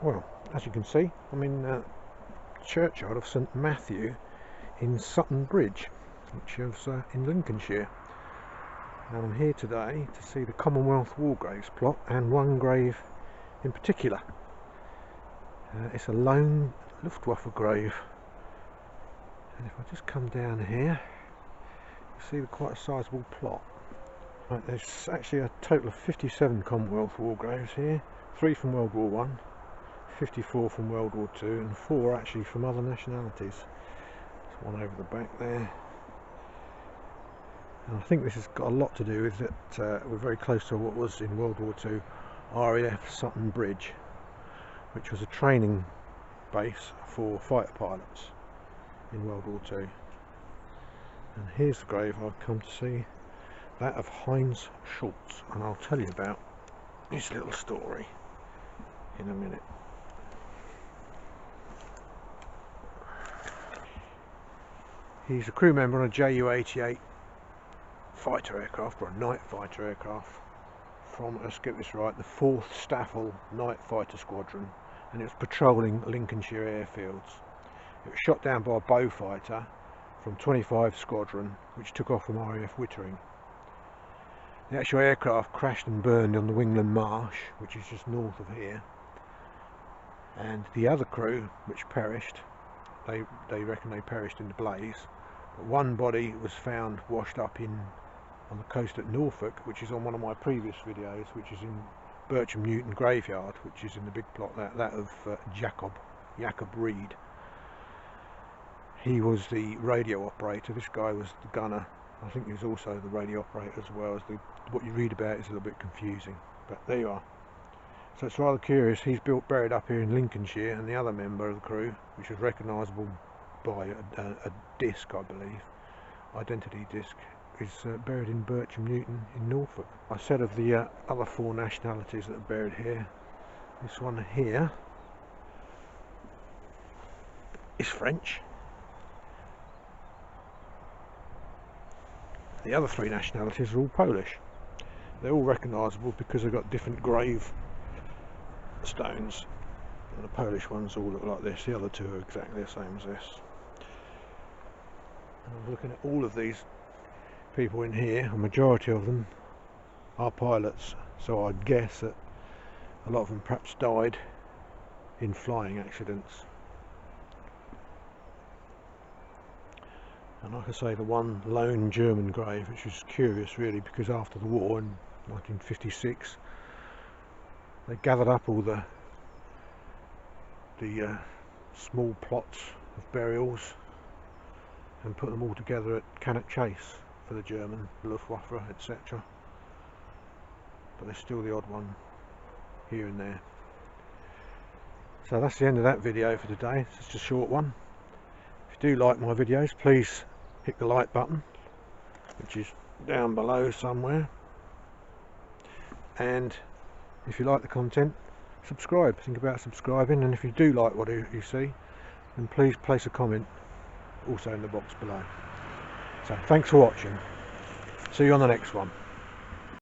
Well, as you can see, I'm in the churchyard of St Matthew in Sutton Bridge, which is in Lincolnshire. And I'm here today to see the Commonwealth War Graves plot, and one grave in particular. It's a lone Luftwaffe grave, and if I just come down here, you see quite a sizable plot. Right, there's actually a total of 57 Commonwealth War graves here, 3 from World War One, 54 from World War Two, and 4 actually from other nationalities. There's one over the back there. And I think this has got a lot to do with that we're very close to what was in World War Two RAF Sutton Bridge, which was a training base for fighter pilots in World War Two. And here's the grave I've come to see, that of Heinz Schultz, and I'll tell you about his little story in a minute. He's a crew member on a Ju-88 fighter aircraft, or a night fighter aircraft, from, let's get this right, the 4th Staffel Night Fighter Squadron, and it was patrolling Lincolnshire airfields. It was shot down by a bow fighter from 25 Squadron, which took off from RAF Wittering. The actual aircraft crashed and burned on the Wingland Marsh, which is just north of here, and the other crew which perished, they reckon they perished in the blaze, but one body was found washed up on the coast at Norfolk, which is on one of my previous videos, which is in Bircham Newton graveyard, which is in the big plot, that of Jacob Reed. He was the radio operator, this guy was the gunner. I think he was also the radio operator as well. What you read about is a little bit confusing, but there you are. So it's rather curious. He's buried up here in Lincolnshire, and the other member of the crew, which is recognisable by a disc, I believe, identity disc, is buried in Bircham Newton in Norfolk. I said of the other 4 nationalities that are buried here, this one here is French. The other 3 nationalities are all Polish. They're all recognisable because they've got different grave stones, and the Polish ones all look like this. The other 2 are exactly the same as this. And I'm looking at all of these people in here. A majority of them are pilots, so I'd guess that a lot of them perhaps died in flying accidents. And like I say, the one lone German grave, which is curious really, because after the war in 1956 they gathered up all the small plots of burials and put them all together at Cannock Chase for the German, Luftwaffe, etc. But there's still the odd one here and there. So that's the end of that video for today. It's just a short one. If you do like my videos, please hit the like button, which is down below somewhere, and if you like the content, subscribe. Think about subscribing, and if you do like what you see, then please place a comment also in the box below. So thanks for watching. See you on the next one.